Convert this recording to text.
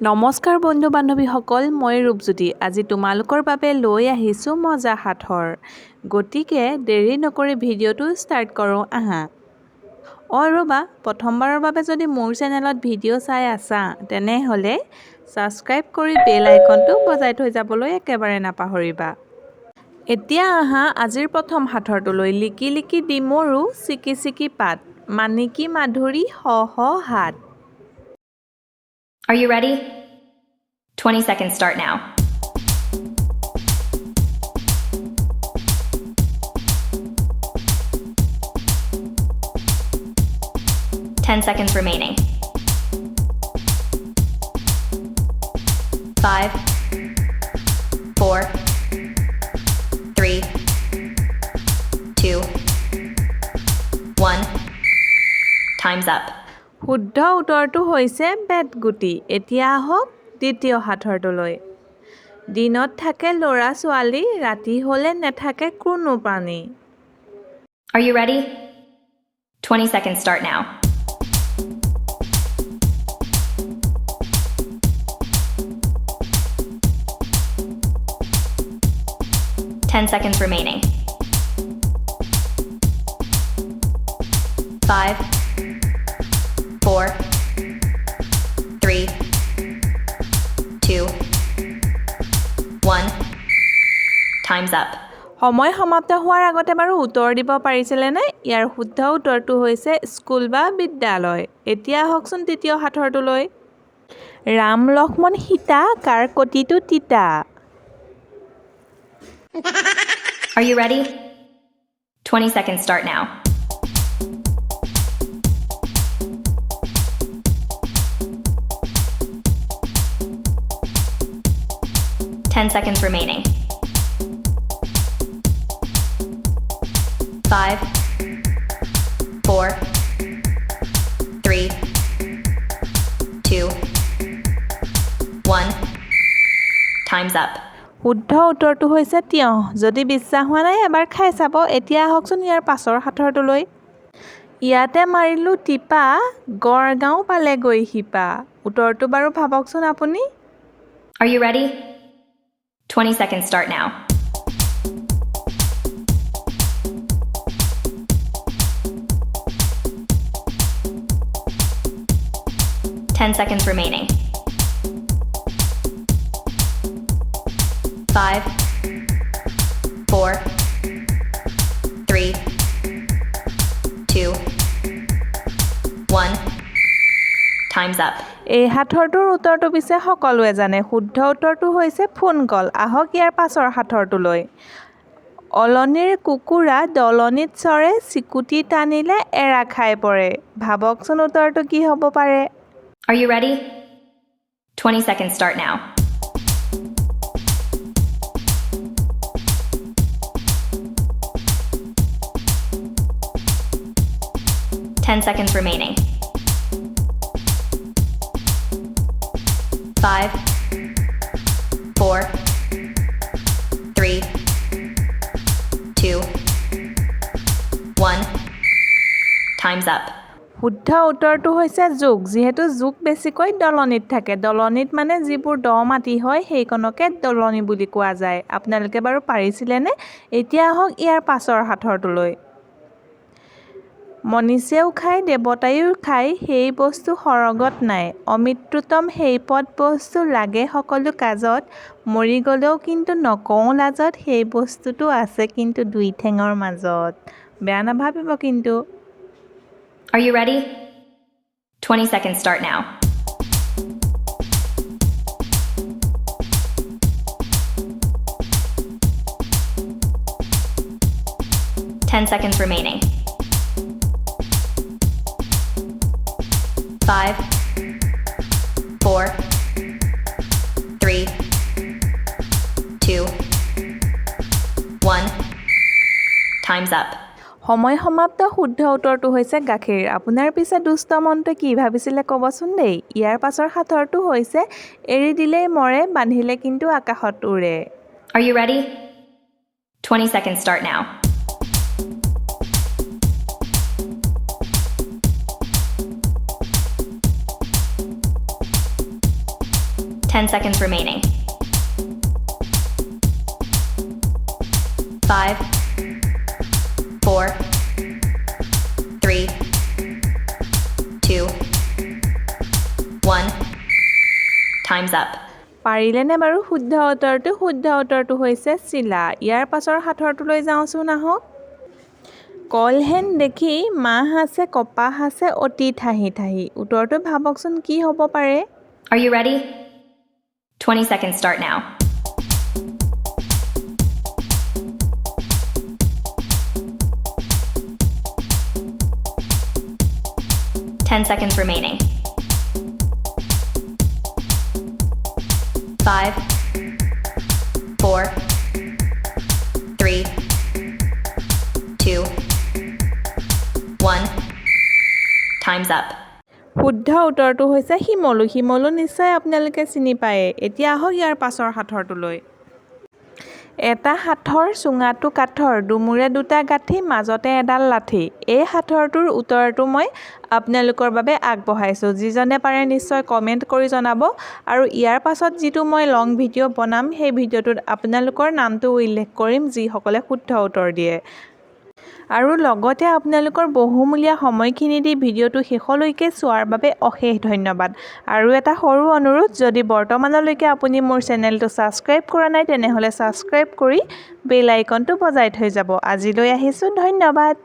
নমস্কাৰ বন্ধু বান্ধৱীসকল, মই ৰূপজ্যোতি। আজি তোমালোকৰ বাবে লৈ আহিছোঁ মজা সাঁথৰ। গতিকে দেৰি নকৰি ভিডিঅ'টো ষ্টাৰ্ট কৰোঁ আহা। ৰ'বা, প্ৰথমবাৰৰ বাবে যদি মোৰ চেনেলত ভিডিঅ' চাই আছা তেনেহ'লে ছাবস্ক্ৰাইব কৰি বেল আইকনটো বজাই থৈ যাবলৈ একেবাৰে নাপাহৰিবা। এতিয়া আহা আজিৰ প্ৰথম সাঁথৰটোলৈ। লিকি লিকি ডিমৰু চিকি চিকি পাত, মানিকী মাধুৰী হ হ হাত। Are you ready? 20 seconds start now. Ten seconds remaining. 5, 4, 3, 2, 1. Time's up. শুদ্ধ উত্তৰটো হৈছে বেতগুটি। এতিয়া আহক দ্বিতীয় সাঁথৰটোলৈ। দিনত থাকে ল'ৰা ছোৱালী, ৰাতি হ'লে নেথাকে কোনো প্ৰাণী। Are you ready? 20 seconds start now. Ten seconds remaining. 5, 4, 3, 2, 1. Time's up. সময় সমাপ্ত হোৱাৰ আগতে বাৰু উত্তৰ দিব পাৰিছিলেনে? ইয়াৰ শুদ্ধ উত্তৰটো হৈছে স্কুল বা বিদ্যালয়। এতিয়া আহকচোন তৃতীয় সাঁথৰটোলৈ। ৰাম লক্ষ্মণ সীতা, কাৰ কটিটো তিতা। Are you ready? 20 seconds start now. Ten seconds remaining. 5, 4, 3, 2, 1. Time's up. শুদ্ধ উত্তৰটো হৈছে তিয়ঁহ। যদি বিশ্বাস হোৱা নাই এবাৰ খাই চাব। এতিয়া আহকচোন ইয়াৰ পাছৰ সাঁথৰটোলৈ। ইয়াতে মাৰিলোঁ টিপা, গড়গাঁও পালেগৈ শিপা। উত্তৰটো বাৰু ভাবকচোন আপুনি। Are you ready? 20 seconds start now. Ten seconds remaining. 5, 4, 3, 2, 1. Time's up. এই সাঁথৰটোৰ উত্তৰটো পিছে সকলোৱে জানে। শুদ্ধ উত্তৰটো হৈছে ফোনকল। আহক ইয়াৰ পাছৰ সাঁথৰটোলৈ। অলনিৰ কুকুৰা দলনিত চৰে, চিকুটি টানিলে এৰা খাই পৰে। ভাবকচোন উত্তৰটো কি হ'ব পাৰে? Are you ready? 20 seconds start now. Ten seconds remaining. 5, 4, 3, 2, 1. Time's up. শুদ্ধ উত্তৰটো হৈছে জোক। যিহেতু জোক বেছিকৈ দলনিত থাকে। দলনিত মানে যিবোৰ দ মাটি হয় সেইকণকে দলনি বুলি কোৱা যায়। আপোনালোকে বাৰু পাৰিছিলেনে? এতিয়া আহক ইয়াৰ পাছৰ সাঁথৰটোলৈ। মনীষেও খায়, দেৱতায়ো খায়, সেই বস্তু সৰগত নাই। অমৃতোত্তম সেই পদ বস্তু, লাগে সকলো কাজত। মৰি গ'লেও কিন্তু নকওঁ লাজত, সেই বস্তুটো আছে কিন্তু দুই ঠেঙৰ মাজত। বেয়া নাভাবিব কিন্তু। Are you ready? 20 seconds start now. Ten seconds remaining. 5, 4, 3, 2, 1. Time's up. সময় সমাপ্ত। শুদ্ধ উত্তৰটো হৈছে গাখীৰ। আপোনাৰ পিছে দুষ্ট মনটো কি ভাবিছিলে ক'বচোন দেই। ইয়াৰ পাছৰ সাঁথৰটো হৈছে এৰি দিলেই মৰে, বান্ধিলে কিন্তু আকাশত উৰে। Are you ready? 20 seconds start now. 10 10 seconds remaining. 5, 4, 3, 2, 1. Time's up. পাৰিলেনে বাৰু শুদ্ধ উত্তৰটো? শুদ্ধ উত্তৰটো হৈছে চিলা। ইয়াৰ পাছৰ সাঁথৰটোলৈ যাওঁচোন আহক। কলহেন দেখি মাহ আছে কপাহ আছে অতি ঠাহি ঠাহি। উত্তৰটো ভাবকচোন কি হ'ব পাৰে? Are you ready? 20 seconds start now. Ten seconds remaining. 5, 4, 3, 2, 1. Time's up. শুদ্ধ উত্তৰটো হৈছে শিমলু। শিমলু নিশ্চয় আপোনালোকে চিনি পায়ে। এতিয়া আহক ইয়াৰ পাছৰ সাঁথৰটোলৈ। এটা সাঁথৰ চুঙাটো কাঠৰ দুমূৰে দুটা গাঁঠি মাজতে এডাল লাঠি। এই সাঁথৰটোৰ উত্তৰটো মই আপোনালোকৰ বাবে আগবঢ়াইছোঁ। যিজনে পাৰে নিশ্চয় কমেণ্ট কৰি জনাব আৰু ইয়াৰ পাছত যিটো মই লং ভিডিঅ' বনাম সেই ভিডিঅ'টোত আপোনালোকৰ নামটো উল্লেখ কৰিম যিসকলে শুদ্ধ উত্তৰ দিয়ে। আৰু লগতে আপোনালোকৰ বহুমূলীয়া সময়খিনি দি ভিডিঅ'টো শেষলৈকে চোৱাৰ বাবে অশেষ ধন্যবাদ। আৰু এটা সৰু অনুৰোধ, যদি বৰ্তমানলৈকে আপুনি মোৰ চেনেলটো ছাবস্ক্ৰাইব কৰা নাই তেনেহ'লে ছাবস্ক্ৰাইব কৰি বেল আইকনটো বজাই থৈ যাব। আজিলৈ আহিছোঁ, ধন্যবাদ।